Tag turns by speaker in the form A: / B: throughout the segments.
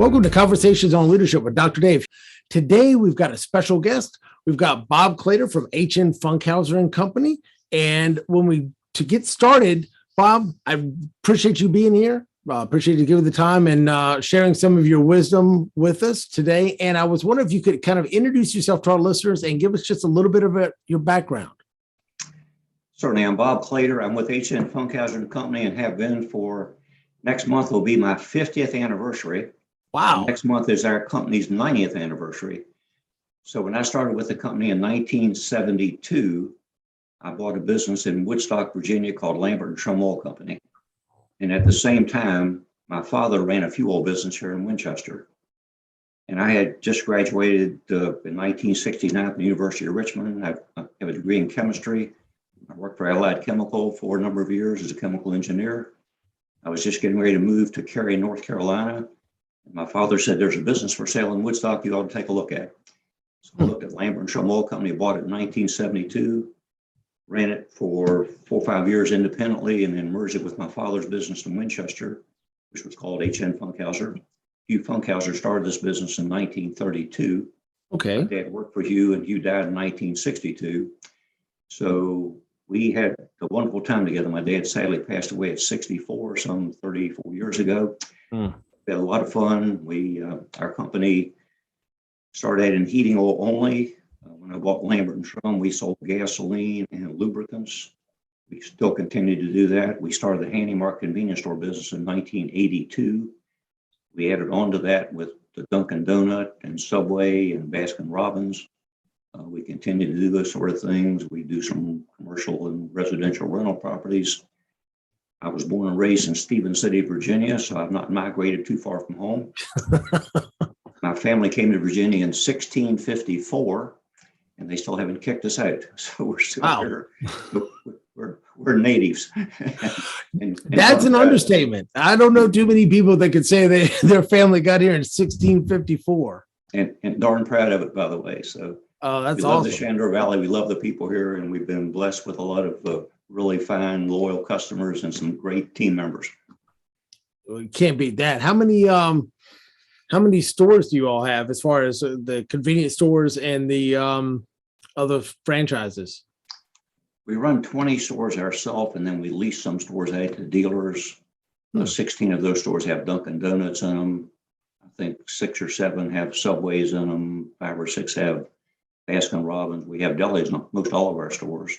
A: Welcome to Conversations on Leadership with Dr. Dave. Today, we've got a special guest. We've got Bob Claytor from H.N. Funkhouser Company. And to get started, Bob, I appreciate you being here. Appreciate you giving the time and sharing some of your wisdom with us today. And I was wondering if you could kind of introduce yourself to our listeners and give us just a little bit of your background.
B: Certainly. I'm Bob Claytor. I'm with H.N. Funkhouser Company and have been for next month will be my 50th anniversary.
A: Wow.
B: Next month is our company's 90th anniversary. So when I started with the company in 1972, I bought a business in Woodstock, Virginia called Lambert & Shum Oil Company. And at the same time, my father ran a fuel oil business here in Winchester. And I had just graduated in 1969 from the University of Richmond. I have a degree in chemistry. I worked for Allied Chemical for a number of years as a chemical engineer. I was just getting ready to move to Cary, North Carolina. My father said, there's a business for sale in Woodstock you ought to take a look at. So I looked at Lambert & Shum Oil Company, bought it in 1972, ran it for 4 or 5 years independently, and then merged it with my father's business in Winchester, which was called H.N. Funkhouser. Hugh Funkhouser started this business in 1932.
A: Okay.
B: My dad worked for Hugh, and Hugh died in 1962. So we had a wonderful time together. My dad sadly passed away at 64, some 34 years ago. We had a lot of fun. Our company started in heating oil only. When I bought Lambert & Shum, we sold gasoline and lubricants. We still continue to do that. We started the Handy Mart convenience store business in 1982. We added on to that with the Dunkin' Donut and Subway and Baskin Robbins. We continue to do those sort of things. We do some commercial and residential rental properties. I was born and raised in Stevens City, Virginia, so I've not migrated too far from home. My family came to Virginia in 1654, and they still haven't kicked us out. So we're still here. We're natives. and
A: That's an understatement. I don't know too many people that could say their family got here in 1654.
B: And darn proud of it, by the way. So
A: that's
B: we love the Shenandoah Valley. We love the people here, and we've been blessed with a lot of really fine, loyal customers and some great team members.
A: You can't beat that. How many stores do you all have as far as the convenience stores and the other franchises?
B: We run 20 stores ourselves, and then we lease some stores out to dealers. 16 of those stores have Dunkin' Donuts in them. I think 6 or 7 have Subways in them. 5 or 6 have Baskin Robbins. We have delis in most all of our stores.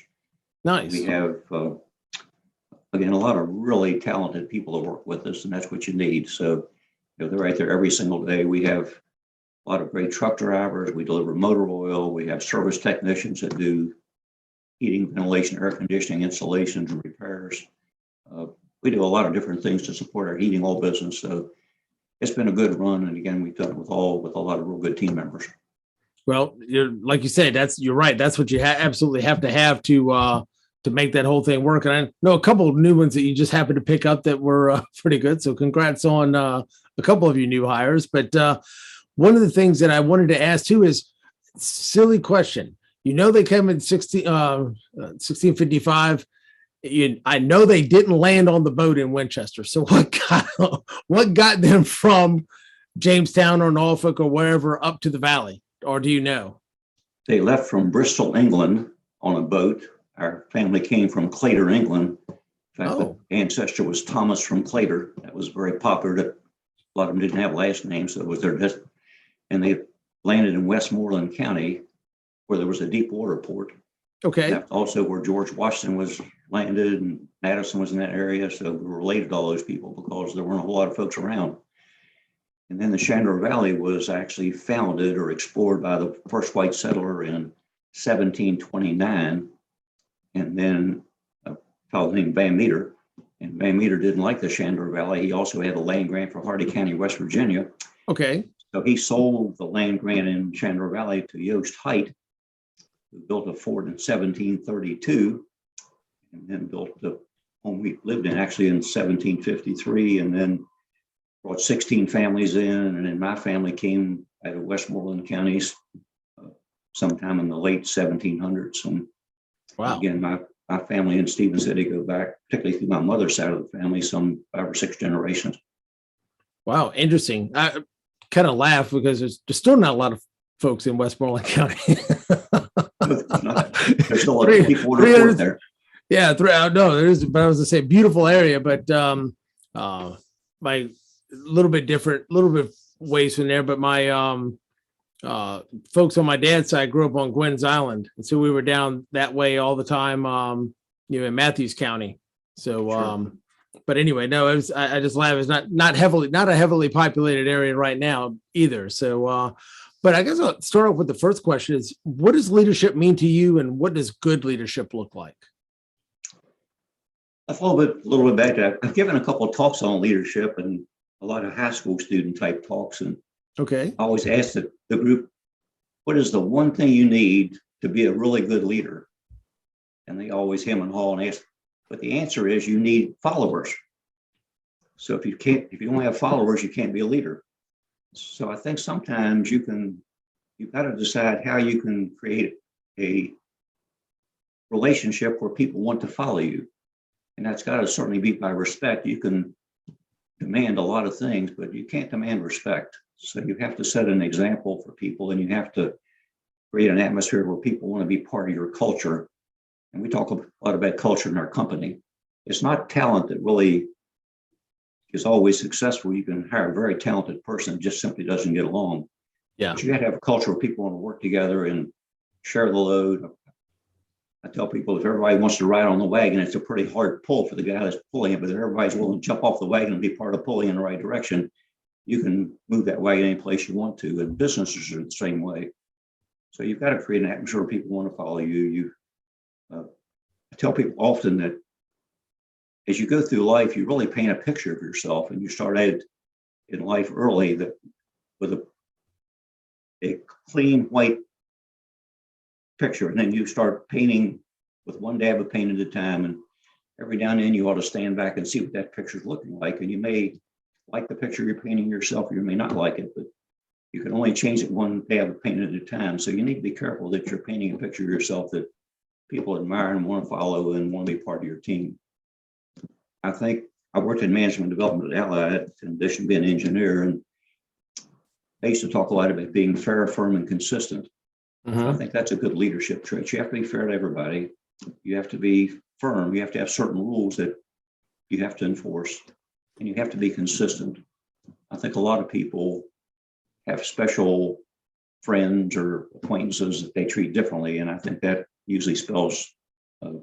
A: Nice.
B: We have, again, a lot of really talented people that work with us, and that's what you need. So they're right there every single day. We have a lot of great truck drivers. We deliver motor oil. We have service technicians that do heating, ventilation, air conditioning, installations, and repairs. We do a lot of different things to support our heating oil business. So it's been a good run. And again, we've done it with a lot of real good team members.
A: Well, like you said, you're right. That's what you absolutely have to make that whole thing work. And I know a couple of new ones that you just happened to pick up that were pretty good. So congrats on a couple of your new hires. But one of the things that I wanted to ask too is silly question. They came in 1655. I know they didn't land on the boat in Winchester. So what got them from Jamestown or Norfolk or wherever up to the valley? Or do you know?
B: They left from Bristol, England on a boat. Our family came from Claytor, England. In fact, the ancestor was Thomas from Claytor. That was very popular. A lot of them didn't have last names, so it was their death. And they landed in Westmoreland County, where there was a deep water port.
A: Okay.
B: That's also where George Washington was landed, and Madison was in that area. So we're related to all those people because there weren't a whole lot of folks around. And then the Shenandoah Valley was actually founded or explored by the first white settler in 1729. And then a fellow named Van Meter. And Van Meter didn't like the Shenandoah Valley. He also had a land grant for Hardy County, West Virginia.
A: Okay.
B: So he sold the land grant in Shenandoah Valley to Yost Height, who built a fort in 1732, and then built the home we lived in actually in 1753, and then brought 16 families in. And then my family came out of Westmoreland counties sometime in the late 1700s. And
A: wow.
B: Again, my family in Stevens City go back, particularly through my mother's side of the family, some 5 or 6 generations.
A: Wow, interesting. kind of laugh because there's still not a lot of folks in Westmoreland County.
B: There's still a lot of people who work there.
A: Yeah, no, there is, but I was gonna say beautiful area, but my little bit ways from there. But my folks on my dad's side grew up on Gwynn's Island, and so we were down that way all the time. In Matthews County. So,
B: Sure.
A: But anyway, no, it was, I just laugh. It's not a heavily populated area right now either. So, but I guess I'll start off with the first question: is what does leadership mean to you, and what does good leadership look like?
B: A little bit back to that. I've given a couple of talks on leadership and a lot of high school student type talks, and
A: okay,
B: I always ask the group, "What is the one thing you need to be a really good leader?" And they always hem and haw and ask, but the answer is you need followers. So if you don't have followers, you can't be a leader. So I think sometimes you've got to decide how you can create a relationship where people want to follow you. And that's got to certainly be by respect. You can demand a lot of things, but you can't demand respect. So you have to set an example for people, and you have to create an atmosphere where people want to be part of your culture. And we talk a lot about culture in our company. It's not talent that really is always successful. You can hire a very talented person that just simply doesn't get along.
A: Yeah.
B: But you got to have a culture where people want to work together and share the load. I tell people, if everybody wants to ride on the wagon, it's a pretty hard pull for the guy that's pulling it. But if everybody's willing to jump off the wagon and be part of pulling in the right direction, you can move that wagon any place you want to. And businesses are the same way. So you've got to create an atmosphere where people want to follow you. I tell people often that as you go through life, you really paint a picture of yourself, and you start out in life early that with a clean white picture, and then you start painting with one dab of paint at a time. And every now and then you ought to stand back and see what that picture's looking like. And you may like the picture you're painting yourself, or you may not like it, but you can only change it one dab of paint at a time. So you need to be careful that you're painting a picture of yourself that people admire and want to follow and want to be part of your team. I think I worked in management development at Allied, in addition to being an engineer, and they used to talk a lot about being fair, firm, and consistent. Mm-hmm. I think that's a good leadership trait. You have to be fair to everybody. You have to be firm. You have to have certain rules that you have to enforce, and you have to be consistent. I think a lot of people have special friends or acquaintances that they treat differently, and I think that usually certainly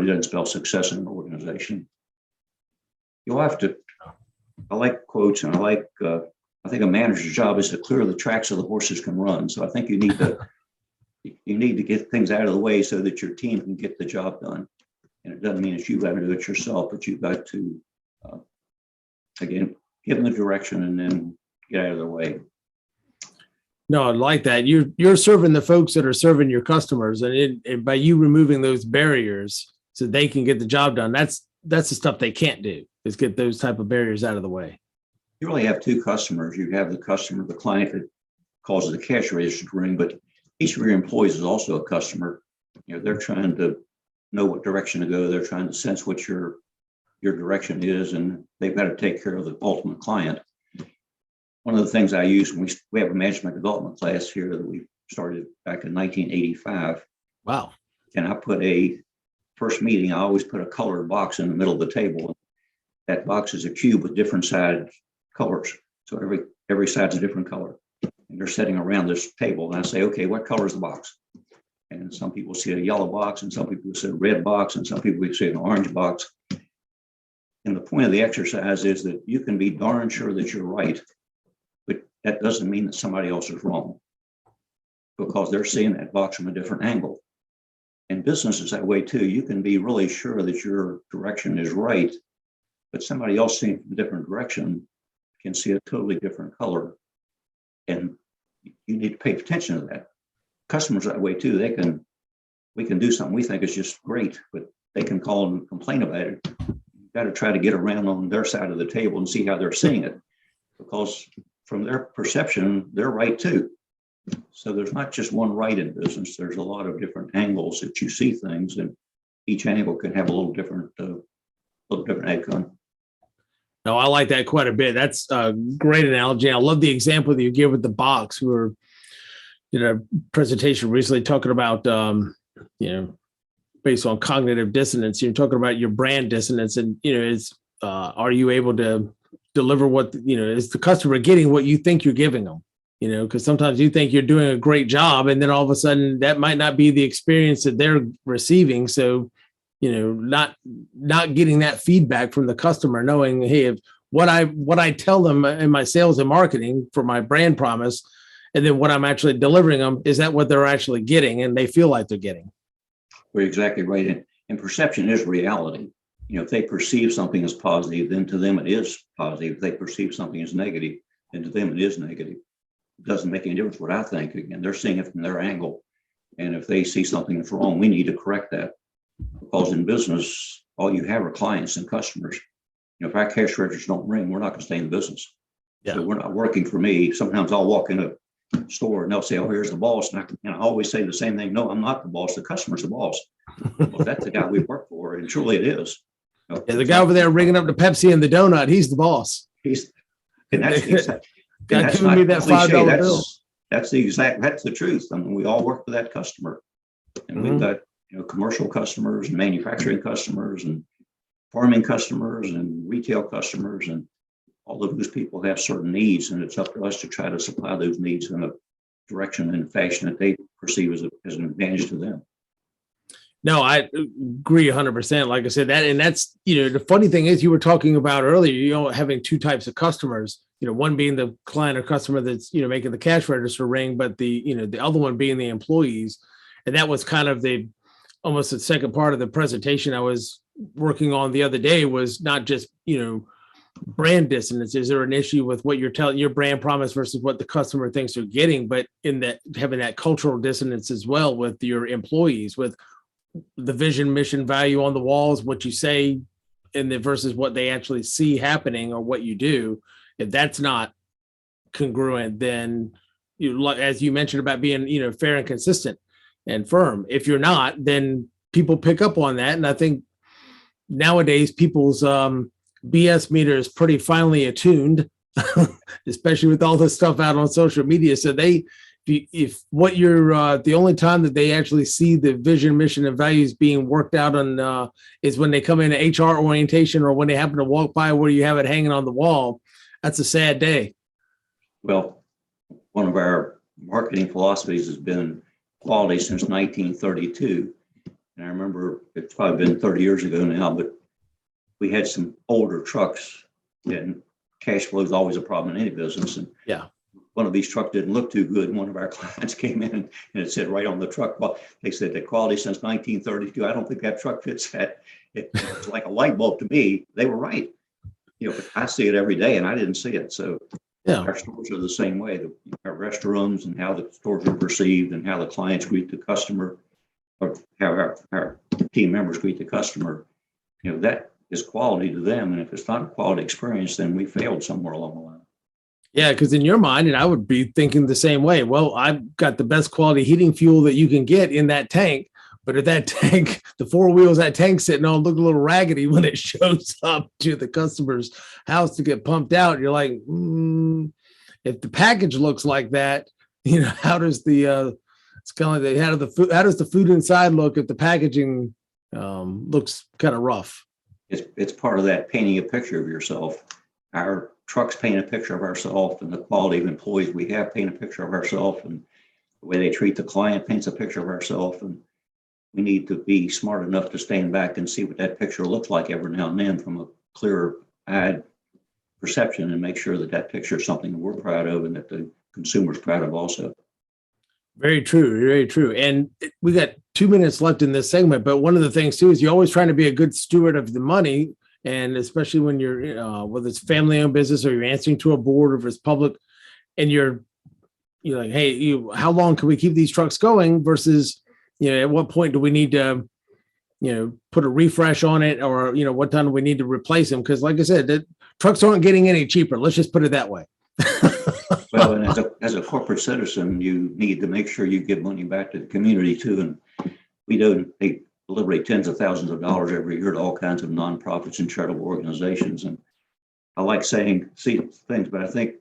B: doesn't spell success in an organization. You'll have to, I like quotes, and I think a manager's job is to clear the tracks so the horses can run. So I think you need to get things out of the way so that your team can get the job done. And it doesn't mean that you've got to do it yourself, but you've got to, again, give them the direction and then get out of their way.
A: No, I like that. You're serving the folks that are serving your customers, and by you removing those barriers so they can get the job done. That's the stuff they can't do, is get those type of barriers out of the way.
B: You really have two customers. You have the customer, the client that causes the cash register to ring, but each of your employees is also a customer. They're trying to know what direction to go. They're trying to sense what your direction is, and they've got to take care of the ultimate client. One of the things I use when we have a management development class here that we started back in 1985.
A: Wow.
B: And I put first meeting, I always put a colored box in the middle of the table. That box is a cube with different side colors. So every side's a different color. And they're sitting around this table, and I say, okay, what color is the box? And some people see a yellow box, and some people see a red box, and some people see an orange box. And the point of the exercise is that you can be darn sure that you're right, but that doesn't mean that somebody else is wrong, because they're seeing that box from a different angle. And business is that way too. You can be really sure that your direction is right, but somebody else seeing from a different direction can see a totally different color. And you need to pay attention to that. Customers that way too. We can do something we think is just great, but they can call and complain about it. You've got to try to get around on their side of the table and see how they're seeing it, because from their perception, they're right too. So there's not just one right in business. There's a lot of different angles that you see things, and each angle can have a little different outcome.
A: No, I like that quite a bit. That's a great analogy. I love the example that you give with the box. We were in a presentation recently talking about, based on cognitive dissonance. You're talking about your brand dissonance, and are you able to deliver what is the customer getting what you think you're giving them? Because sometimes you think you're doing a great job, and then all of a sudden that might not be the experience that they're receiving. So, not getting that feedback from the customer, knowing, hey, if what I tell them in my sales and marketing for my brand promise, and then what I'm actually delivering them, is that what they're actually getting, and they feel like they're getting.
B: We're exactly right. And perception is reality. If they perceive something as positive, then to them it is positive. If they perceive something as negative, then to them it is negative. It doesn't make any difference what I think. Again, they're seeing it from their angle. And if they see something that's wrong, we need to correct that. Because in business, all you have are clients and customers. If our cash registers don't ring, we're not going to stay in the business. Yeah. So we're not working for me. Sometimes I'll walk in a store and they'll say, "Oh, here's the boss." And I always say the same thing. No, I'm not the boss. The customer's the boss. Well, that's the guy we work for. And truly it is.
A: The guy over there ringing up the Pepsi and the donut, he's the boss.
B: And that's exactly.
A: That's giving me that $5 bill.
B: That's the truth. I mean, we all work for that customer. And we've got, commercial customers and manufacturing customers and farming customers and retail customers, and all of those people have certain needs, and it's up to us to try to supply those needs in a direction and fashion that they perceive as an advantage to them.
A: No, I agree 100%. Like I said, that's the funny thing is, you were talking about earlier, having two types of customers, one being the client or customer that's, making the cash register ring, but the other one being the employees. And that was kind of almost the second part of the presentation I was working on the other day, was not just, brand dissonance. Is there an issue with what you're telling your brand promise versus what the customer thinks they're getting, but in that having that cultural dissonance as well with your employees, with the vision, mission, value on the walls, what you say, and versus what they actually see happening or what you do. If that's not congruent, then as you mentioned about being, fair and consistent and firm. If you're not, then people pick up on that. And I think nowadays people's BS meter is pretty finely attuned, especially with all this stuff out on social media. So if what you're the only time that they actually see the vision, mission, and values being worked out on is when they come into HR orientation, or when they happen to walk by where you have it hanging on the wall, that's a sad day.
B: Well, one of our marketing philosophies has been quality since 1932. And I remember it's probably been 30 years ago now, but we had some older trucks, and cash flow is always a problem in any business. And one of these trucks didn't look too good. One of our clients came in and it said right on the truck, well, they said the quality since 1932. I don't think that truck fits that. It's like a light bulb to me. They were right. But I see it every day and I didn't see it. So our stores are the same way. Our restrooms and how the stores are perceived and how the clients greet the customer, or how our team members greet the customer, that is quality to them. And if it's not a quality experience, then we failed somewhere along the line.
A: Yeah, because in your mind, and I would be thinking the same way, well, I've got the best quality heating fuel that you can get in that tank. But if that tank, the four wheels that tank's sitting on look a little raggedy when it shows up to the customer's house to get pumped out, you're like, if the package looks like that, how does it's kind of like how does the food inside look if the packaging looks kind of rough?
B: It's part of that painting a picture of yourself. Our trucks paint a picture of ourselves, and the quality of employees we have paint a picture of ourselves, and the way they treat the client paints a picture of ourselves. And we need to be smart enough to stand back and see what that picture looks like every now and then from a clear-eyed perception, and make sure that that picture is something that we're proud of and that the consumer's proud of also.
A: Very true. Very true. And we got 2 minutes left in this segment, but one of the things too is you're always trying to be a good steward of the money. And especially when you're, whether it's family owned business or you're answering to a board, or if it's public, and you're like, hey, how long can we keep these trucks going versus, at what point do we need to, put a refresh on it, or, what time do we need to replace them? Because like I said, the trucks aren't getting any cheaper. Let's just put it that way.
B: Well, and as a corporate citizen, you need to make sure you give money back to the community too. And they deliberate tens of thousands of dollars every year to all kinds of nonprofits and charitable organizations. And I like see things, but I think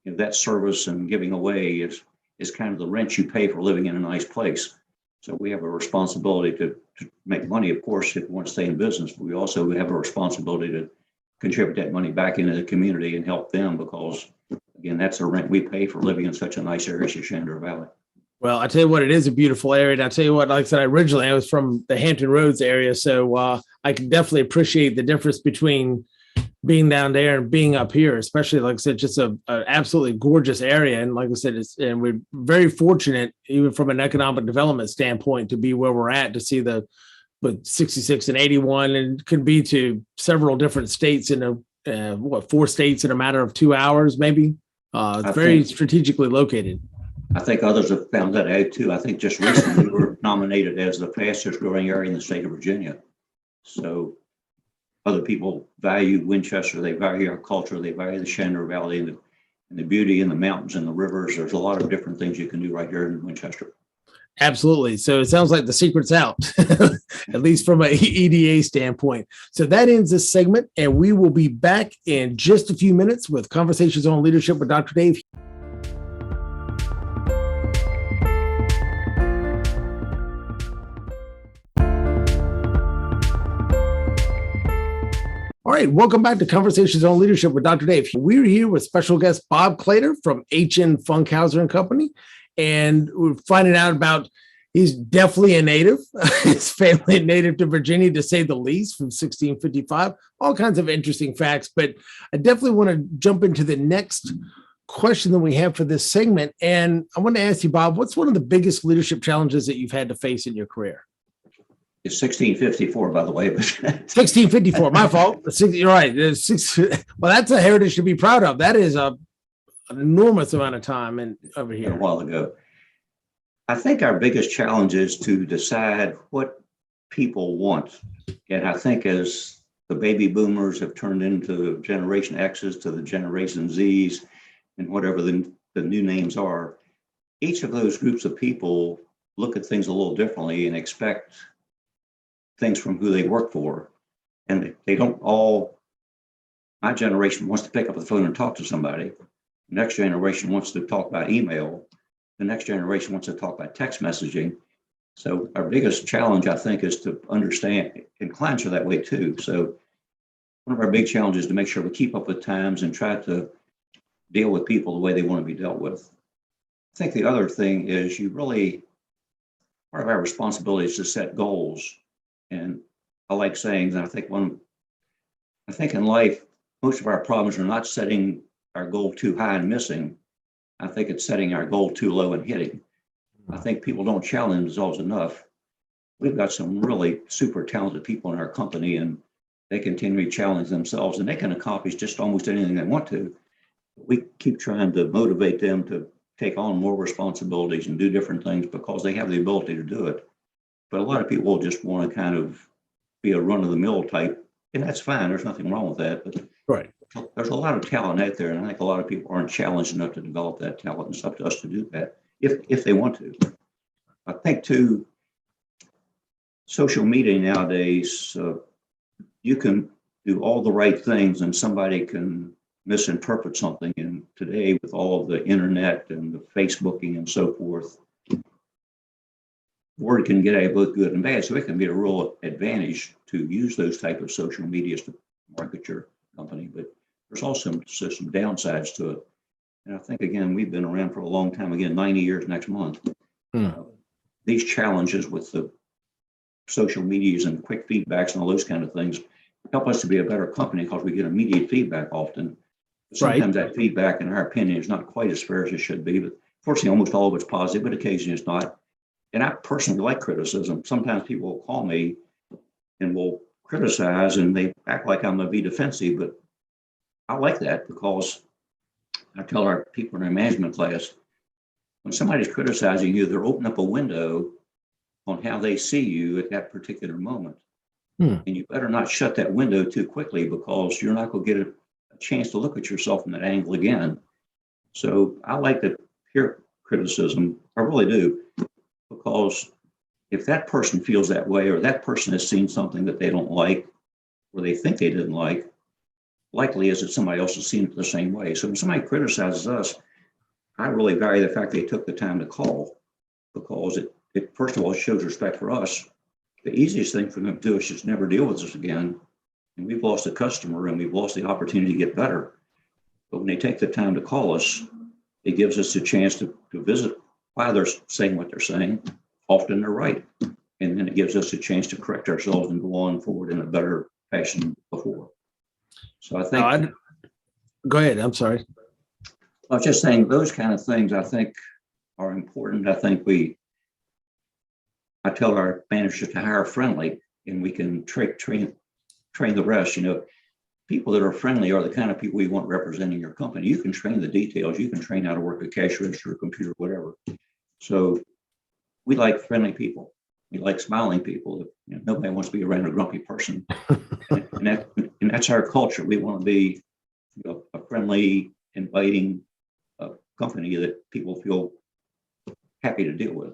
B: that service and giving away is kind of the rent you pay for living in a nice place. So we have a responsibility to make money, of course, if we want to stay in business, but we also have a responsibility to contribute that money back into the community and help them because, again, that's the rent we pay for living in such a nice area as the Shenandoah Valley.
A: Well, I tell you what, it is a beautiful area. And I tell you what, like I said, originally I was from the Hampton Roads area. So I can definitely appreciate the difference between being down there and being up here, especially, like I said, just an absolutely gorgeous area. And like I said, and we're very fortunate, even from an economic development standpoint, to be where we're at, to see the 66 and 81, and could be to several different states in 4 states in a matter of 2 hours, maybe. It's very strategically located.
B: I think others have found that out too. I think just recently we were nominated as the fastest growing area in the state of Virginia. So other people value Winchester, they value our culture, they value the Shenandoah Valley and the beauty and the mountains and the rivers. There's a lot of different things you can do right here in Winchester.
A: Absolutely. So it sounds like the secret's out, at least from an EDA standpoint. So that ends this segment, and we will be back in just a few minutes with Conversations on Leadership with Dr. Dave. All right, welcome back to Conversations on Leadership with Dr. Dave. We're here with special guest Bob Claytor from H.N. Funkhouser Company, and we're finding out about he's definitely a native. His family native to Virginia, to say the least, from 1655. All kinds of interesting facts, but I definitely want to jump into the next question that we have for this segment, and I want to ask you, Bob, what's one of the biggest leadership challenges that you've had to face in your career?
B: It's 1654, by the way.
A: 1654, my fault. You're right. Well, that's a heritage to be proud of. That is an enormous amount of time over here.
B: A while ago. I think our biggest challenge is to decide what people want. And I think as the baby boomers have turned into Generation X's to the Generation Z's and whatever the new names are, each of those groups of people look at things a little differently and expect things from who they work for. And they don't all, my generation wants to pick up the phone and talk to somebody. The next generation wants to talk by email. The next generation wants to talk by text messaging. So our biggest challenge, I think, is to understand, and clients are that way too. So one of our big challenges is to make sure we keep up with times and try to deal with people the way they want to be dealt with. I think the other thing is part of our responsibility is to set goals. And I like saying that I think in life, most of our problems are not setting our goal too high and missing. I think it's setting our goal too low and hitting. I think people don't challenge themselves enough. We've got some really super talented people in our company, and they continually challenge themselves, and they can accomplish just almost anything they want to. We keep trying to motivate them to take on more responsibilities and do different things because they have the ability to do it. But a lot of people just want to kind of be a run-of-the-mill type, and that's fine. There's nothing wrong with that. But
A: right.
B: There's a lot of talent out there, and I think a lot of people aren't challenged enough to develop that talent, and it's up to us to do that if they want to. I think, too, social media nowadays, you can do all the right things, and somebody can misinterpret something. And today, with all of the internet and the Facebooking and so forth, word can get out both good and bad. So it can be a real advantage to use those type of social medias to market your company. But there's also some downsides to it. And I think, again, we've been around for a long time, again, 90 years next month. These challenges with the social medias and quick feedbacks and all those kind of things help us to be a better company because we get immediate feedback often. Sometimes that feedback, in our opinion, is not quite as fair as it should be. But fortunately, almost all of it's positive, but occasionally it's not. And I personally like criticism. Sometimes people will call me and will criticize, and they act like I'm going to be defensive, but I like that because I tell our people in our management class, when somebody's criticizing you, they're opening up a window on how they see you at that particular moment. And you better not shut that window too quickly because you're not going to get a chance to look at yourself from that angle again. So I like to hear criticism. I really do. Because if that person feels that way, or that person has seen something that they don't like, or they think they didn't like, likely is that somebody else has seen it the same way. So when somebody criticizes us, I really value the fact they took the time to call, because it first of all shows respect for us. The easiest thing for them to do is just never deal with us again. And we've lost a customer and we've lost the opportunity to get better. But when they take the time to call us, it gives us a chance to visit why they're saying what they're saying. Often they're right. And then it gives us a chance to correct ourselves and go on forward in a better fashion than before. So I think.
A: Go ahead. I'm sorry.
B: I was just saying those kind of things I think are important. I think I tell our managers to hire friendly, and we can train the rest. You know, people that are friendly are the kind of people you want representing your company. You can train the details. You can train how to work a cash register, a computer, whatever. So we like friendly people. We like smiling people. You know, nobody wants to be around a grumpy person. and that's our culture. We want to be, you know, a friendly, inviting company that people feel happy to deal with.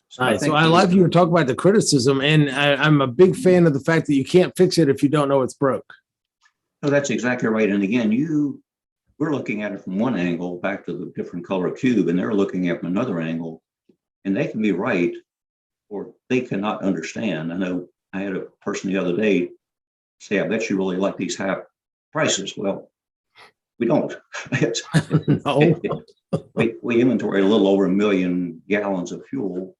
A: So nice. So I love you were talking about the criticism, and I'm a big fan of the fact that you can't fix it if you don't know it's broke.
B: No, that's exactly right. And again, we're looking at it from one angle back to the different color cube, and they're looking at it from another angle, and they can be right or they cannot understand. I know I had a person the other day say, I bet you really like these high prices. Well, we don't.
A: No.
B: we inventory a little over 1 million gallons of fuel.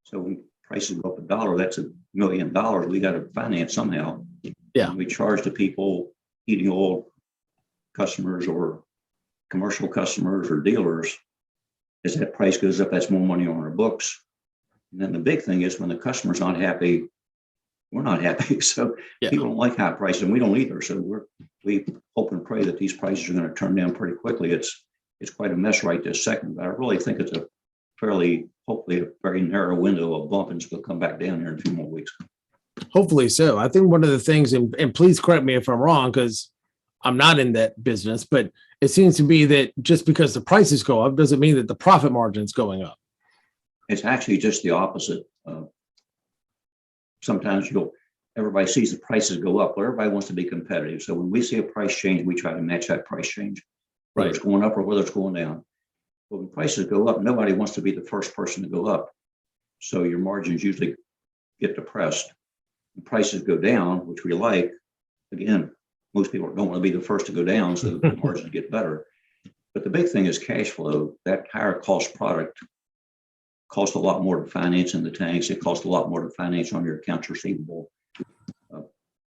B: So when prices go up $1, that's $1 million. We got to finance somehow.
A: Yeah.
B: And we charge the people, heating oil customers or commercial customers or dealers. As that price goes up, that's more money on our books. And then the big thing is when the customer's not happy, we're not happy. So people don't like high prices, and we don't either. So we hope and pray that these prices are going to turn down pretty quickly. It's quite a mess right this second, but I really think it's hopefully a very narrow window of bump, and it's going to come back down here in 2 more weeks.
A: Hopefully so. I think one of the things, and please correct me if I'm wrong, because I'm not in that business, but it seems to be that just because the prices go up doesn't mean that the profit margin is going up.
B: It's actually just the opposite. Sometimes everybody sees the prices go up, but everybody wants to be competitive. So when we see a price change, we try to match that price change, whether it's going up or whether it's going down. But when prices go up, nobody wants to be the first person to go up. So your margins usually get depressed. When prices go down, which we like, again, most people don't want to be the first to go down, so the margins get better. But the big thing is cash flow. That higher cost product costs a lot more to finance in the tanks. It costs a lot more to finance on your accounts receivable.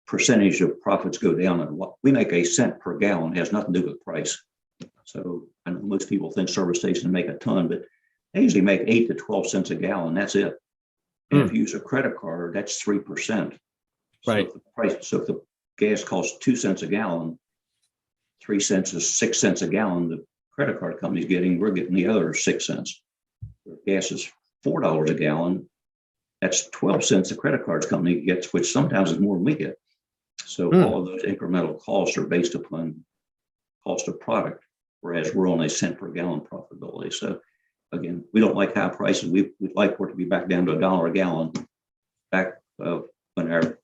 B: Percentage of profits go down. And we make a cent per gallon. It has nothing to do with price. So I know most people think service stations make a ton, but they usually make 8 to 12 cents a gallon. That's it. And if you use a credit card, that's 3%.
A: Right.
B: So if the gas costs 2 cents a gallon, 3 cents is 6 cents a gallon. The credit card company's we're getting the other 6 cents. If gas is $4 a gallon, that's 12 cents the credit cards company gets, which sometimes is more than we get. So all of those incremental costs are based upon cost of product, whereas we're on a cent per gallon profitability. So again, we don't like high prices. We'd like for it to be back down to $1 a gallon. Back when our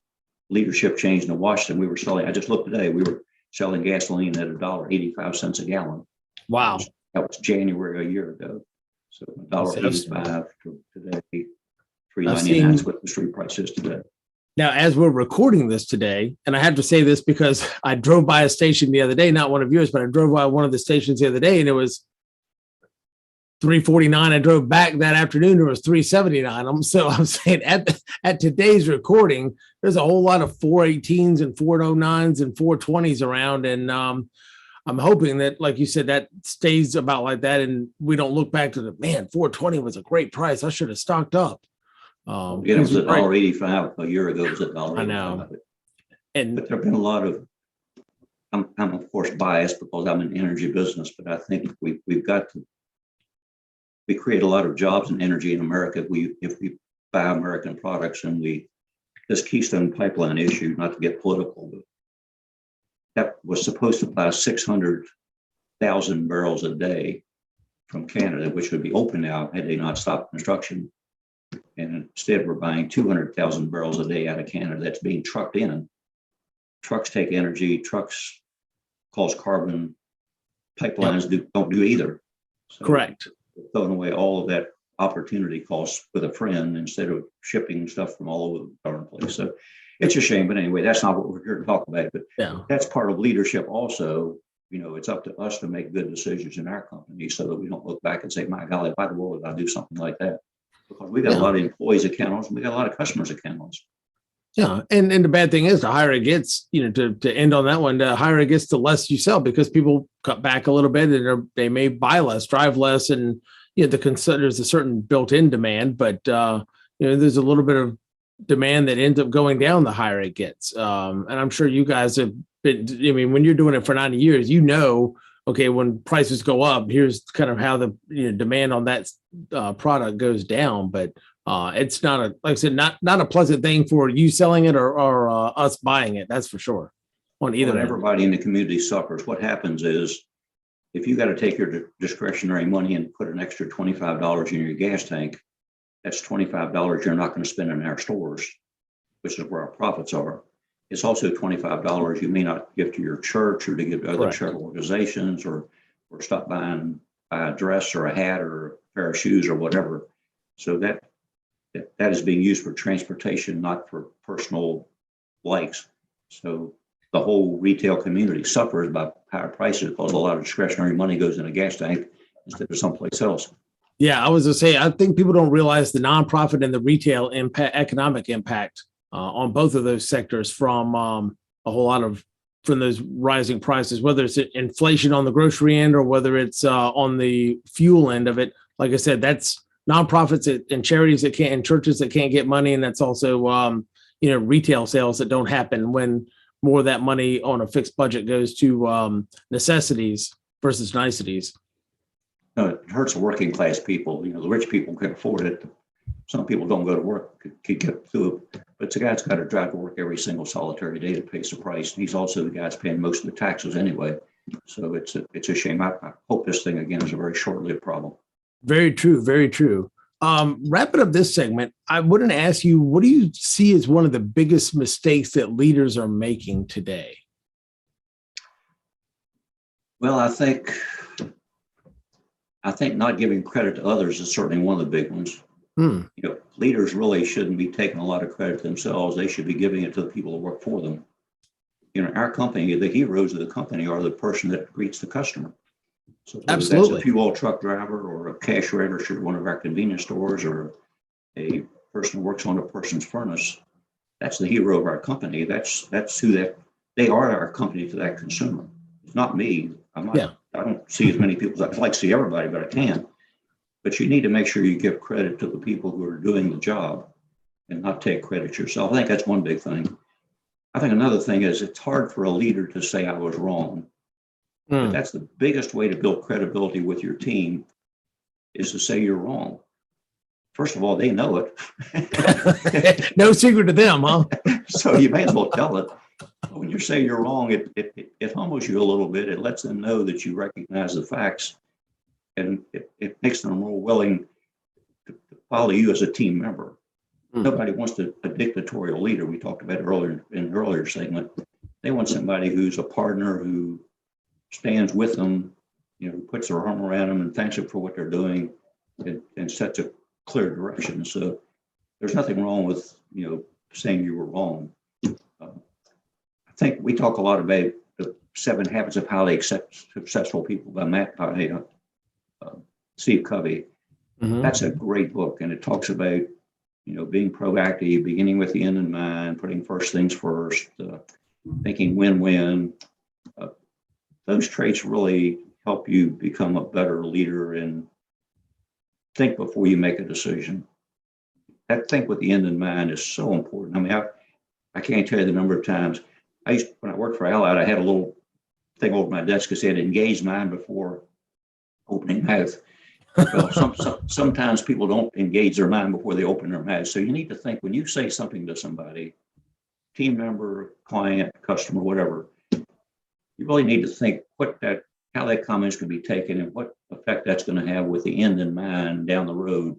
B: leadership changed in Washington, I just looked today, we were selling gasoline at $1.85 a gallon.
A: Wow.
B: That was January a year ago. So $1.85 to today, $3.99 is what the street price is today.
A: Now, as we're recording this today, and I have to say this because I drove by a station the other day, not one of yours, but I drove by one of the stations the other day, and it was $3.49. I drove back that afternoon, it was $3.79. So I'm saying at today's recording, there's a whole lot of 418s and 409s and 420s around, and I'm hoping that, like you said, that stays about like that, and we don't look back to 420 was a great price. I should have stocked up.
B: It was $1.85 a year ago. It was $1.85.
A: I know.
B: But there have been a lot of. I'm of course biased because I'm in energy business, but I think we create a lot of jobs in energy in America if we buy American products, and this Keystone Pipeline issue, not to get political, but that was supposed to buy 600,000 barrels a day from Canada, which would be open now had they not stopped construction. And instead, we're buying 200,000 barrels a day out of Canada that's being trucked in. trucks take energy, trucks cause carbon, pipelines don't do either. So
A: Correct.
B: throwing away all of that opportunity costs with a friend instead of shipping stuff from all over the darn place. So it's a shame. But anyway, that's not what we're here to talk about. But that's part of leadership also. It's up to us to make good decisions in our company so that we don't look back and say, my golly, why the world did I do something like that? Because we got a lot of employees accountants and we got a lot of customers accountants.
A: Yeah. And the bad thing is the higher it gets, to end on that one, the higher it gets, the less you sell because people cut back a little bit and they may buy less, drive less. And, there's a certain built-in demand, but, there's a little bit of demand that ends up going down the higher it gets. And I'm sure you guys have been, when you're doing it for 90 years, okay, when prices go up, here's kind of how the demand on that product goes down. But it's not like I said, not a pleasant thing for you selling it or us buying it. That's for sure. On either end.
B: Everybody in the community suffers. What happens is if you got to take your discretionary money and put an extra $25 in your gas tank, that's $25 you're not going to spend in our stores, which is where our profits are. It's also $25 you may not give to your church or to give to other charitable organizations or stop buy a dress or a hat or a pair of shoes or whatever. So that is being used for transportation, not for personal likes. So the whole retail community suffers by higher prices because a lot of discretionary money goes in a gas tank instead of someplace else.
A: Yeah, I was going to say, I think people don't realize the nonprofit and the retail economic impact on both of those sectors from from those rising prices, whether it's inflation on the grocery end or whether it's on the fuel end of it. Like I said, that's nonprofits and charities that can't, and churches that can't get money. And that's also, retail sales that don't happen when more of that money on a fixed budget goes to necessities versus niceties.
B: No, it hurts the working class people. The rich people can afford it. Some people don't go to work, can get through it. But it's the guy that's got to drive to work every single solitary day to pay the price. And he's also the guy that's paying most of the taxes anyway. So it's a shame. I hope this thing, again, is a very short-lived problem.
A: Very true. Very true. Wrapping up this segment, I wouldn't ask you, what do you see as one of the biggest mistakes that leaders are making today?
B: Well, I think not giving credit to others is certainly one of the big ones. Leaders really shouldn't be taking a lot of credit themselves. They should be giving it to the people who work for them. Our company, the heroes of the company are the person that greets the customer. So absolutely, that's a fuel truck driver or a cash register at one of our convenience stores or a person who works on a person's furnace. That's the hero of our company. That's who they are, our company to that consumer. It's not me. I don't see as many people as I'd like to see everybody, but I can. But you need to make sure you give credit to the people who are doing the job and not take credit yourself. I think that's one big thing. I think another thing is it's hard for a leader to say I was wrong. But that's the biggest way to build credibility with your team is to say you're wrong. First of all, they know it.
A: No secret to them, huh?
B: So you may as well tell it. When you say you're wrong, it humbles you a little bit. It lets them know that you recognize the facts, and it makes them more willing to follow you as a team member. Nobody wants a dictatorial leader. We talked about it earlier in an earlier segment. They want somebody who's a partner who stands with them, puts their arm around them and thanks them for what they're doing and sets a clear direction. So there's nothing wrong with, saying you were wrong. I think we talk a lot about the 7 Habits of Highly Successful People by Steve Covey. That's a great book. And it talks about, being proactive, beginning with the end in mind, putting first things first, thinking win-win. Those traits really help you become a better leader and think before you make a decision. That think with the end in mind is so important. I mean, I can't tell you the number of times when I worked for Allied, I had a little thing over my desk that said engage mind before opening mouth. Well, sometimes people don't engage their mind before they open their mouth. So you need to think when you say something to somebody, team member, client, customer, whatever, you really need to think how that comments can be taken and what effect that's going to have with the end in mind down the road,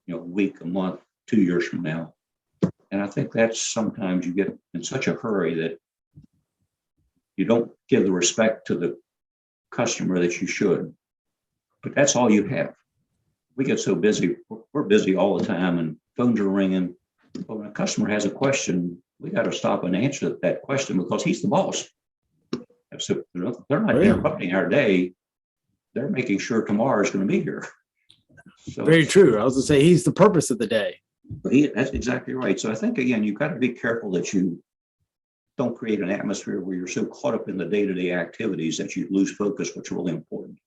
B: a week, a month, 2 years from now. And I think that's sometimes you get in such a hurry that you don't give the respect to the customer that you should. But that's all you have. We get so busy. We're busy all the time and phones are ringing. But when a customer has a question, we got to stop and answer that question because he's the boss. So they're not interrupting our day. They're making sure tomorrow is going to be here. So,
A: very true. I was going to say he's the purpose of the day.
B: That's exactly right. So I think, again, you've got to be careful that you don't create an atmosphere where you're so caught up in the day-to-day activities that you lose focus, what's really important.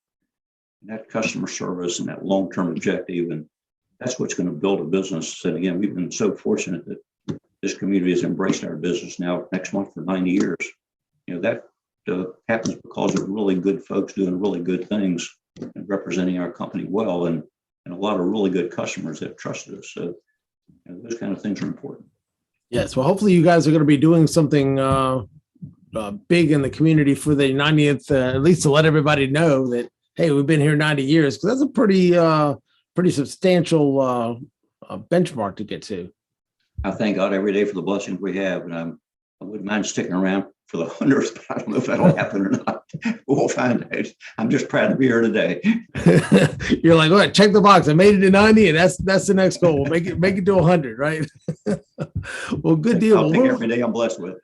B: And that customer service and that long-term objective, and that's what's going to build a business. And again, we've been so fortunate that this community has embraced our business now next month for 90 years. That happens because of really good folks doing really good things and representing our company well, and a lot of really good customers that have trusted us. So those kind of things are important.
A: Yes. Well, hopefully you guys are going to be doing something big in the community for the 90th, at least to let everybody know that, hey, we've been here 90 years, because that's a pretty substantial benchmark to get to.
B: I thank God every day for the blessings we have, and I wouldn't mind sticking around for the 100th, but I don't know if that'll happen or not. We'll find out. I'm just proud to be here today.
A: You're like, all right, check the box. I made it to 90, and that's the next goal. We'll make it to 100, right? Well, good deal.
B: I'll take every day I'm blessed with.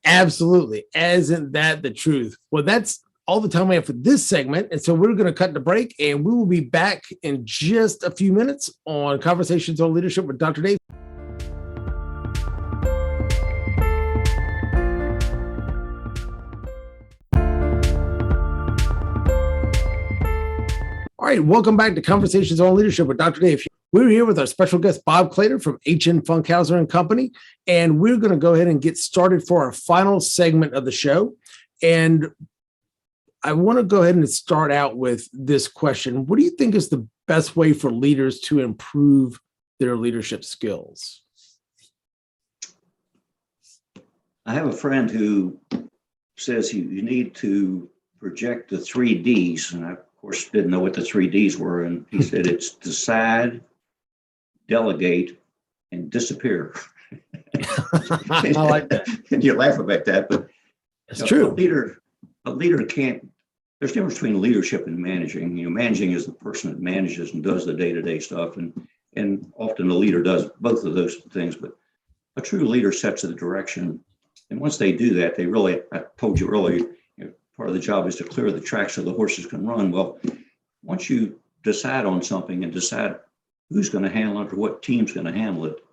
A: Absolutely. Isn't that the truth? Well, that's all the time we have for this segment. And so we're going to cut the break, and we will be back in just a few minutes on Conversations on Leadership with Dr. Dave. All right, welcome back to Conversations on Leadership with Dr. Dave. We're here with our special guest, Bob Claytor from H.N. Funkhouser Company, and we're going to go ahead and get started for our final segment of the show. And I want to go ahead and start out with this question. What do you think is the best way for leaders to improve their leadership skills?
B: I have a friend who says you need to project the 3 Ds, and I, of course, didn't know what the 3 Ds were, and he said it's decide, delegate, and disappear.
A: I like that.
B: And you laugh about that, but
A: it's true.
B: A leader can't. There's a difference between leadership and managing. Managing is the person that manages and does the day-to-day stuff, and often the leader does both of those things. But a true leader sets the direction, and once they do that, they really. I told you earlier, part of the job is to clear the track so the horses can run. Well, once you decide on something and decide who's going to handle it or what team's going to handle it,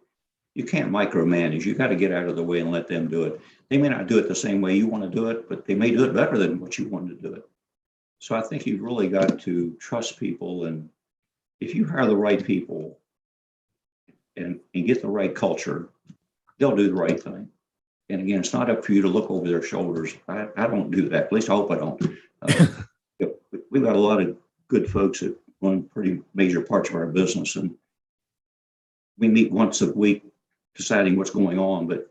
B: you can't micromanage. You got to get out of the way and let them do it. They may not do it the same way you want to do it, but they may do it better than what you want to do it. So I think you've really got to trust people. And if you hire the right people and get the right culture, they'll do the right thing. And again, it's not up for you to look over their shoulders. I don't do that. At least I hope I don't. We've got a lot of good folks that run pretty major parts of our business. And we meet once a week deciding what's going on, but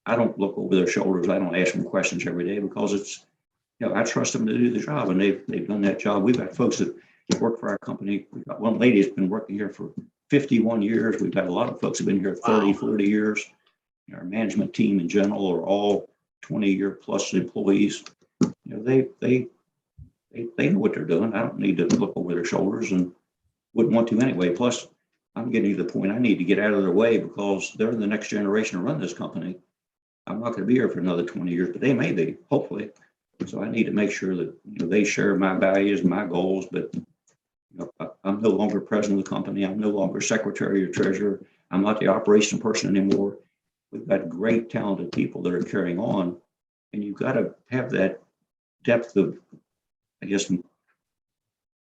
B: I don't look over their shoulders. I don't ask them questions every day because it's, I trust them to do the job, and they've done that job. We've got folks that work for our company. We've got one lady that's been working here for 51 years. We've got a lot of folks who've been here 30, 40 years. Our management team in general are all 20-year plus employees. They know what they're doing. I don't need to look over their shoulders and wouldn't want to anyway. Plus, I'm getting to the point I need to get out of their way because they're the next generation to run this company. I'm not going to be here for another 20 years, but they may be, hopefully. So I need to make sure that they share my values, my goals, but I'm no longer president of the company. I'm no longer secretary or treasurer. I'm not the operation person anymore. We've got great, talented people that are carrying on, and you've got to have that depth of, I guess, in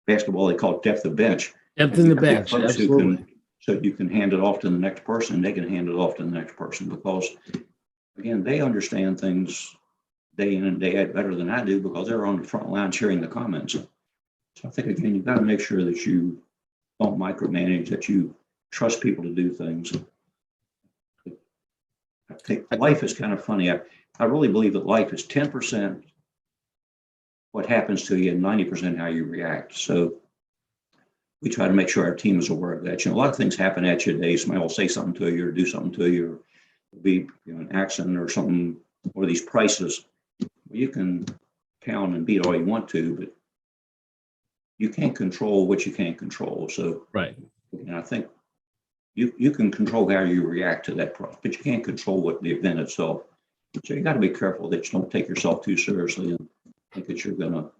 B: basketball they call it depth of bench.
A: Depth in the bench, absolutely.
B: So you can hand it off to the next person, and they can hand it off to the next person because, again, they understand things day in and day out better than I do because they're on the front line sharing the comments. So I think, again, you've got to make sure that you don't micromanage, that you trust people to do things. I think life is kind of funny. I really believe that life is 10% what happens to you and 90% how you react. So we try to make sure our team is aware of that. A lot of things happen at you today. Somebody will say something to you or do something to you, or be an accident or something, or these prices. you can pound and beat all you want to, but you can't control what you can't control. So,
A: right.
B: and I think you can control how you react to that problem, but you can't control what the event itself. So you got to be careful that you don't take yourself too seriously and think that you're going to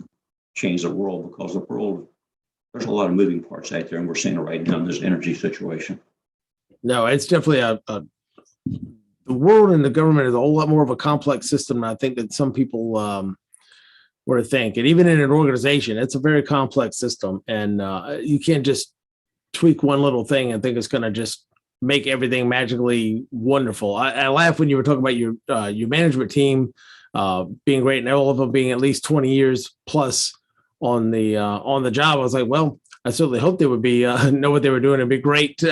B: change the world, because the world, there's a lot of moving parts out there, and we're seeing it right now in this energy situation.
A: No, it's definitely the world and the government is a whole lot more of a complex system. I think that some people were to think, and even in an organization, it's a very complex system, and you can't just tweak one little thing and think it's going to just make everything magically wonderful. I laugh when you were talking about your management team being great, and all of them being at least 20 years plus on the job. I was like, well, I certainly hope they would be know what they were doing and be great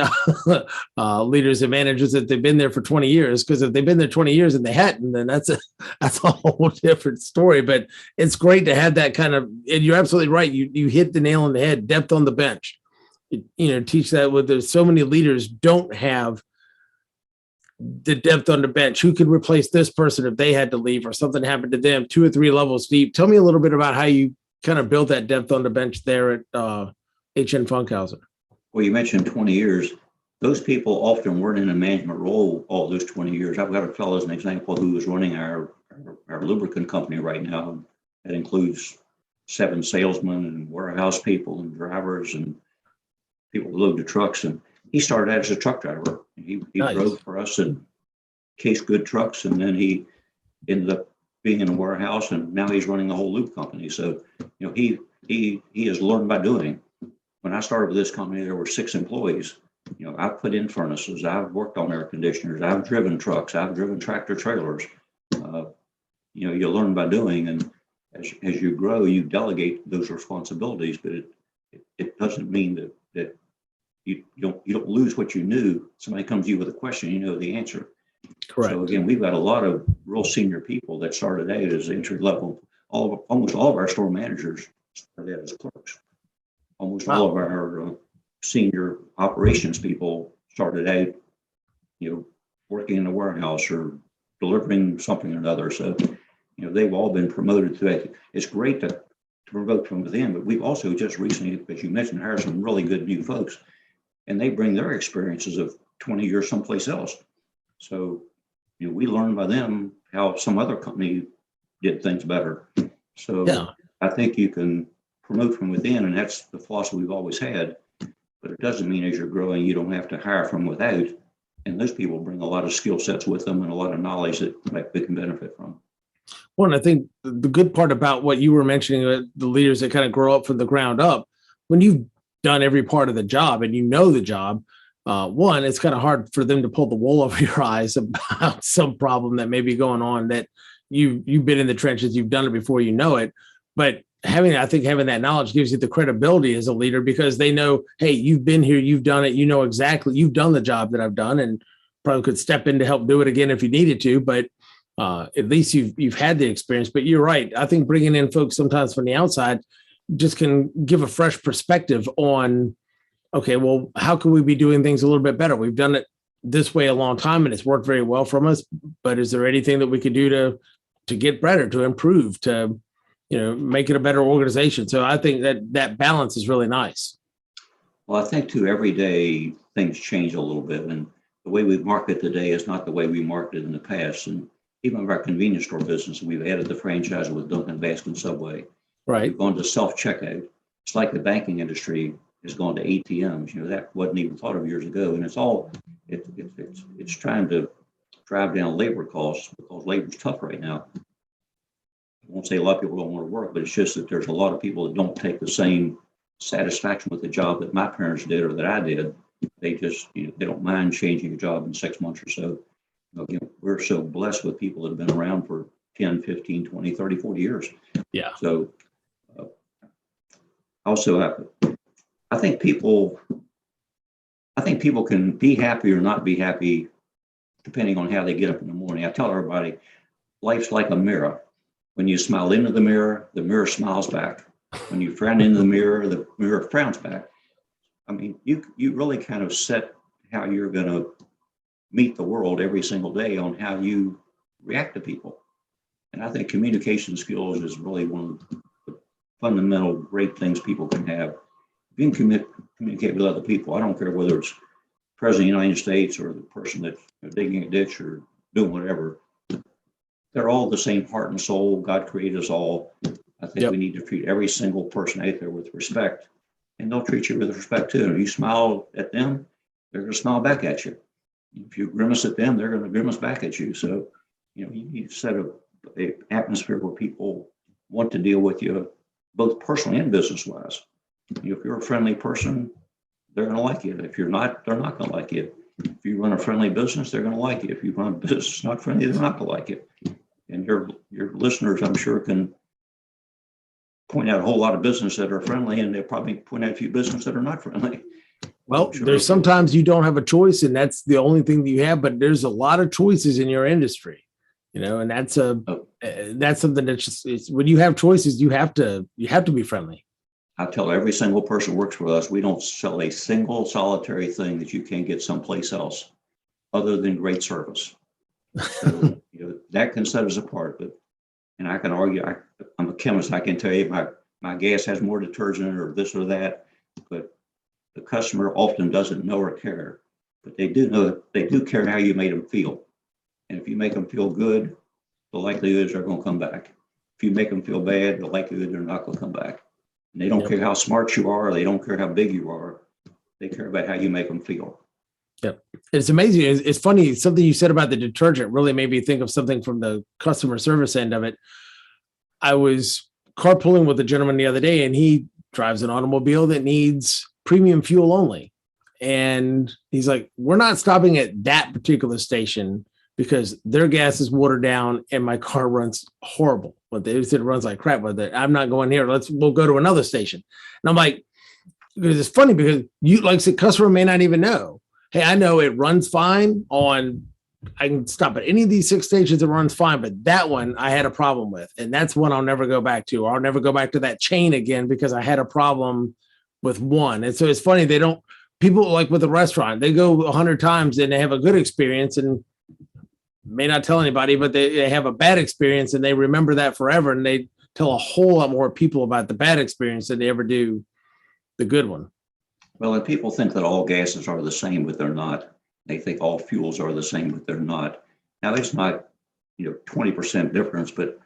A: leaders and managers if they've been there for 20 years. Because if they've been there 20 years and they hadn't, then that's a whole different story. But it's great to have that kind of. And you're absolutely right. You hit the nail on the head. Depth on the bench. Teach that with there's so many leaders don't have the depth on the bench. Who could replace this person if they had to leave or something happened to them 2 or 3 levels deep? Tell me a little bit about how you kind of built that depth on the bench there at H.N. Funkhouser.
B: Well, you mentioned 20 years. Those people often weren't in a management role all those 20 years. I've got a fellow as an example who is running our lubricant company right now. That includes 7 salesmen and warehouse people and drivers and people who load the trucks. And he started out as a truck driver. He nice. Drove for us and cased good trucks, and then he ended up being in a warehouse, and now he's running the whole lube company. So, he has learned by doing. When I started with this company, there were 6 employees. I've put in furnaces, I've worked on air conditioners, I've driven trucks, I've driven tractor trailers. You learn by doing, and as you grow, you delegate those responsibilities. But it doesn't mean that you don't lose what you knew. Somebody comes to you with a question, you know the answer.
A: Correct.
B: So again, we've got a lot of real senior people that started out as entry level. Almost all of our store managers started out as clerks. Almost all of our senior operations people started out, working in a warehouse or delivering something or another. So, they've all been promoted to it. It's great to promote from within, but we've also just recently, as you mentioned, hired some really good new folks, and they bring their experiences of 20 years someplace else. So, we learn by them how some other company did things better. So yeah. I think you can promote from within, and that's the philosophy we've always had. But it doesn't mean as you're growing, you don't have to hire from without. And those people bring a lot of skill sets with them and a lot of knowledge that they can benefit from.
A: Well, and I think the good part about what you were mentioning, the leaders that kind of grow up from the ground up, when you've done every part of the job and you know the job, one, it's kind of hard for them to pull the wool over your eyes about some problem that may be going on that you've been in the trenches, you've done it before, you know it. But having that knowledge gives you the credibility as a leader, because they know, hey, you've been here, you've done it, exactly, you've done the job that I've done, and probably could step in to help do it again if you needed to. But at least you've had the experience. But you're right. I think bringing in folks sometimes from the outside just can give a fresh perspective on, okay, well, how can we be doing things a little bit better? We've done it this way a long time and it's worked very well from us, but is there anything that we could do to get better, to improve, to, make it a better organization? So I think that balance is really nice.
B: Well, I think too, every day things change a little bit, and the way we market today is not the way we marketed in the past. And even with our convenience store business, we've added the franchise with Dunkin', Baskin, Subway. Right. We've gone to self-checkout. It's like the banking industry has gone to ATMs. That wasn't even thought of years ago. And it's trying to drive down labor costs, because labor's tough right now. I won't say a lot of people don't want to work, but it's just that there's a lot of people that don't take the same satisfaction with the job that my parents did or that I did. They just, they don't mind changing a job in 6 months or so. We're so blessed with people that have been around for 10, 15, 20, 30, 40 years. Yeah. So also, I think people can be happy or not be happy depending on how they get up in the morning. I tell everybody, life's like a mirror. When you smile into the mirror smiles back. When you frown into the mirror frowns back. I mean, you really kind of set how you're going to meet the world every single day on how you react to people. And I think communication skills is really one of the fundamental great things people can have. If you can communicate with other people, I don't care whether it's President of the United States or the person that's digging a ditch or doing whatever, they're all the same heart and soul. God created us all. I think we need to treat every single person out there with respect, and they'll treat you with respect too. And if you smile at them, they're going to smile back at you. If you grimace at them, they're going to grimace back at you. So, you need to set an atmosphere where people want to deal with you, both personally and business-wise. If you're a friendly person, they're going to like you. If you're not, they're not going to like you. If you run a friendly business, they're going to like you. If you run a business not friendly, they're not going to like you. And your listeners, I'm sure, can point out a whole lot of business that are friendly, and they'll probably point out a few business that are not friendly.
A: Well, there's sometimes you don't have a choice, and that's the only thing that you have. But there's a lot of choices in your industry, and that's something that's just when you have choices, you have to be friendly.
B: I tell every single person who works with us, we don't sell a single solitary thing that you can't get someplace else other than great service. So, that can set us apart. And I can argue, I'm a chemist. I can tell you my gas has more detergent or this or that, but the customer often doesn't know or care. But they do care how you made them feel. And if you make them feel good, the likelihood is they're going to come back. If you make them feel bad, the likelihood they're not going to come back. And they don't care how smart you are. They don't care how big you are. They care about how you make them feel.
A: Yep. It's amazing. It's funny. Something you said about the detergent really made me think of something from the customer service end of it. I was carpooling with a gentleman the other day, and he drives an automobile that needs premium fuel only. And he's like, we're not stopping at that particular station because their gas is watered down and my car runs horrible. But they said it runs like crap with it. I'm not going here. We'll go to another station. And I'm like, because it's funny because you, like I said, customer may not even know. Hey, I know it runs fine I can stop at any of these 6 stations. It runs fine, but that one I had a problem with. And that's one I'll never go back to. I'll never go back to that chain again because I had a problem with one. And so it's funny. People like with a restaurant, they go 100 times and they have a good experience and may not tell anybody, but they have a bad experience and they remember that forever. And they tell a whole lot more people about the bad experience than they ever do the good one.
B: Well, and people think that all gases are the same, but they're not. They think all fuels are the same, but they're not. Now, it's not, 20% difference, but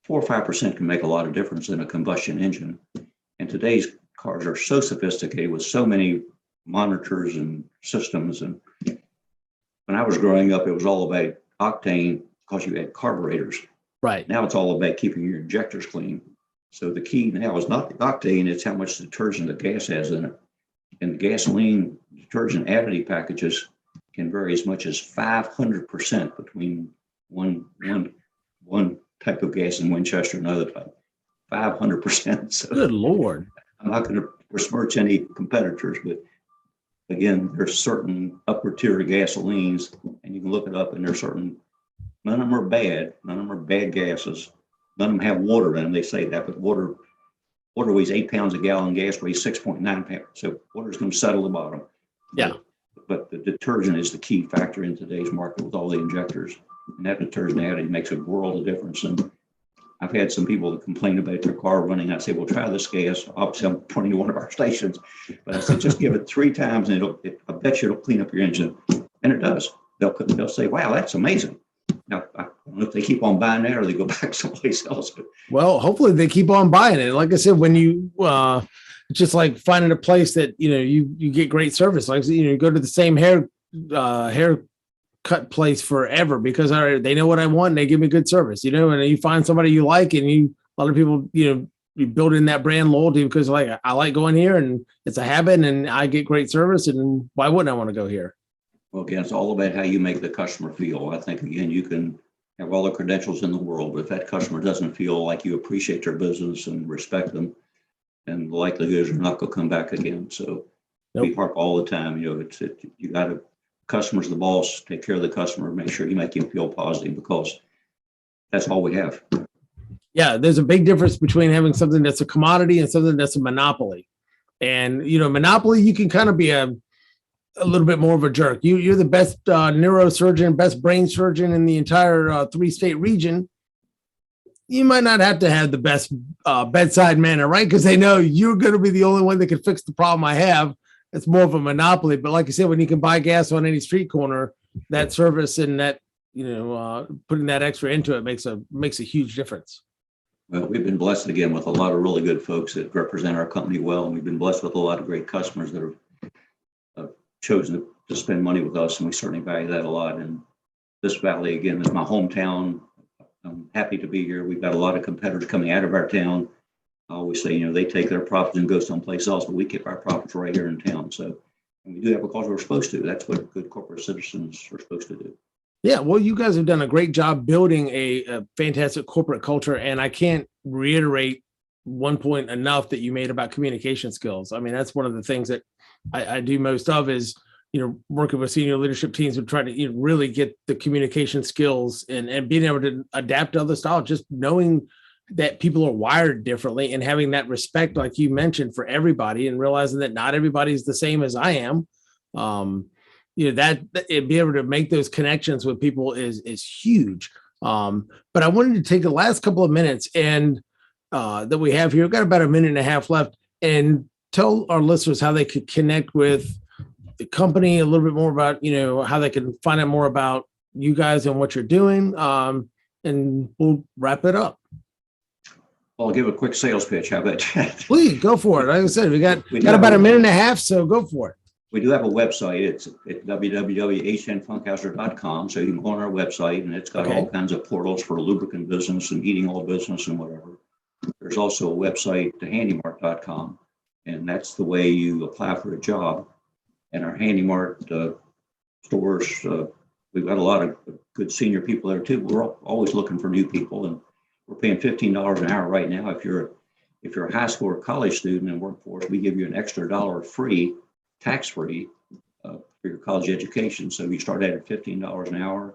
B: 4 or 5% can make a lot of difference in a combustion engine. And today's cars are so sophisticated with so many monitors and systems. And when I was growing up, it was all about octane because you had carburetors.
A: Right.
B: Now it's all about keeping your injectors clean. So the key now is not the octane, it's how much detergent the gas has in it. And the gasoline detergent additive packages can vary as much as 500% between one type of gas in Winchester and another type. 500%. So
A: good Lord.
B: I'm not going to besmirch any competitors, but again, there's certain upper tier gasolines, and you can look it up, and there's certain, none of them are bad. None of them are bad gases. None of them have water in them. They say that, but water weighs 8 pounds a gallon. Gas weighs 6.9 pounds. So water's going to settle the bottom.
A: Yeah.
B: But the detergent is the key factor in today's market with all the injectors. And that detergent additive makes a world of difference. And I've had some people that complain about their car running. I say, well, try this gas. Obviously, I'm pointing to one of our stations. But I said, just give it 3 times and I bet you it'll clean up your engine. And it does. They'll say, wow, that's amazing. Now, I don't know if they keep on buying that or they go back someplace else. But
A: well, hopefully they keep on buying it. Like I said, when you it's just like finding a place that you get great service. Like you go to the same haircut place forever because they know what I want and they give me good service. And you find somebody you like, and a lot of people you build in that brand loyalty because like I like going here and it's a habit and I get great service, and why wouldn't I want to go here?
B: Well, again, it's all about how you make the customer feel. I think, again, you can have all the credentials in the world, but if that customer doesn't feel like you appreciate their business and respect them, then the likelihood is they're not going to come back again. So we harp all the time, you got to, customer's the boss, take care of the customer, make sure you make him feel positive because that's all we have.
A: Yeah, there's a big difference between having something that's a commodity and something that's a monopoly. And, monopoly, you can kind of be a little bit more of a jerk. You're the best neurosurgeon, best brain surgeon in the entire 3-state region. you might not have to have the best bedside manner, right? Because they know you're going to be the only one that can fix the problem I have. It's more of a monopoly. But like I said, when you can buy gas on any street corner, that service and that, putting that extra into it makes a huge difference.
B: Well, we've been blessed again with a lot of really good folks that represent our company well, and we've been blessed with a lot of great customers that have chosen to spend money with us, and we certainly value that a lot. And this valley, again, is my hometown. I'm happy to be here. We've got a lot of competitors coming out of our town. I always say, they take their profits and go someplace else, but we keep our profits right here in town. So, and we do that because we're supposed to. That's what good corporate citizens are supposed to do.
A: Yeah, well, you guys have done a great job building a fantastic corporate culture, and I can't reiterate one point enough that you made about communication skills. I mean, that's one of the things that I do most of is, working with senior leadership teams and trying to really get the communication skills and being able to adapt to other styles, just knowing that people are wired differently and having that respect, like you mentioned, for everybody and realizing that not everybody's the same as I am. That be able to make those connections with people is huge. But I wanted to take the last couple of minutes and that we have here, we've got about a minute and a half left, and tell our listeners how they could connect with the company, a little bit more about, how they can find out more about you guys and what you're doing. And we'll wrap it up.
B: Well, I'll give a quick sales pitch. How about that?
A: Please go for it. Like I said, we got about a minute and a half, so go for it.
B: We do have a website. It's at www.hnfunkhouser.com. So you can go on our website, and it's got all kinds of portals for lubricant business and heating oil business and whatever. There's also a website, handymart.com, and that's the way you apply for a job. And our Handymart stores, we've got a lot of good senior people there too. We're always looking for new people, and we're paying $15 an hour right now. If you're a high school or college student in workforce, we give you an extra $1 free, tax-free, for your college education. So you start at $15 an hour.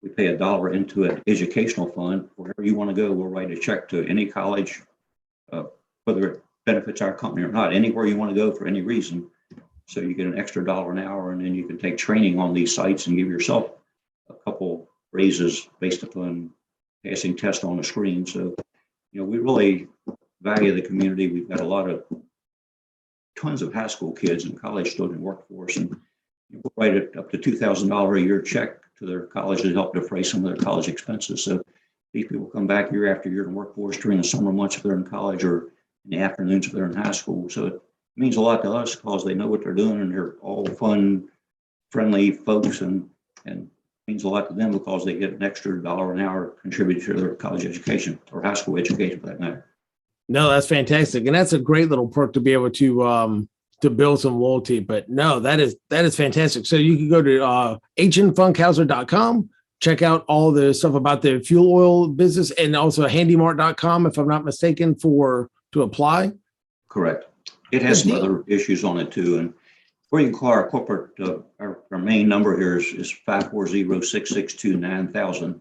B: We pay $1 into an educational fund. Wherever you want to go, we'll write a check to any college, whether it benefits our company or not, anywhere you want to go for any reason. So you get an extra $1 an hour, and then you can take training on these sites and give yourself a couple raises based upon passing tests on the screen. So, we really value the community. We've got tons of high school kids and college student workforce, and we'll write it up to $2,000 a year check to their college to help defray some of their college expenses. So these people come back year after year in workforce during the summer months if they're in college, or in the afternoons if they're in high school. So it means a lot to us because they know what they're doing, and they're all fun, friendly folks, and means a lot to them because they get an extra $1 an hour contributed to their college education or high school education for that matter.
A: No, that's fantastic. And that's a great little perk to be able to build some loyalty. But no, that is fantastic. So you can go to hnfunkhouser.com, check out all the stuff about the fuel oil business, and also handymart.com, if I'm not mistaken, to apply.
B: Correct. It has some other issues on it too. And where you can call our corporate, our main number here is 540-662-9000.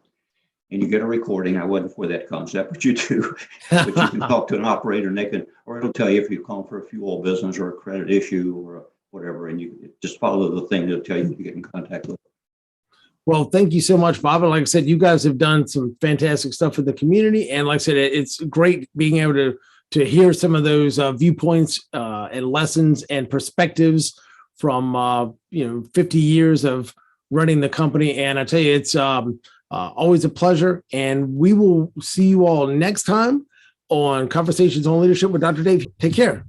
B: And you get a recording. I wasn't for that concept, but you do. But you can talk to an operator, and or it'll tell you if you're calling for a fuel business or a credit issue or whatever. And you just follow the thing that'll tell you to get in contact with.
A: Well, thank you so much, Bob. And like I said, you guys have done some fantastic stuff for the community. And like I said, it's great being able to hear some of those viewpoints and lessons and perspectives from 50 years of running the company. And I tell you, it's always a pleasure. And we will see you all next time on Conversations on Leadership with Dr. Dave. Take care.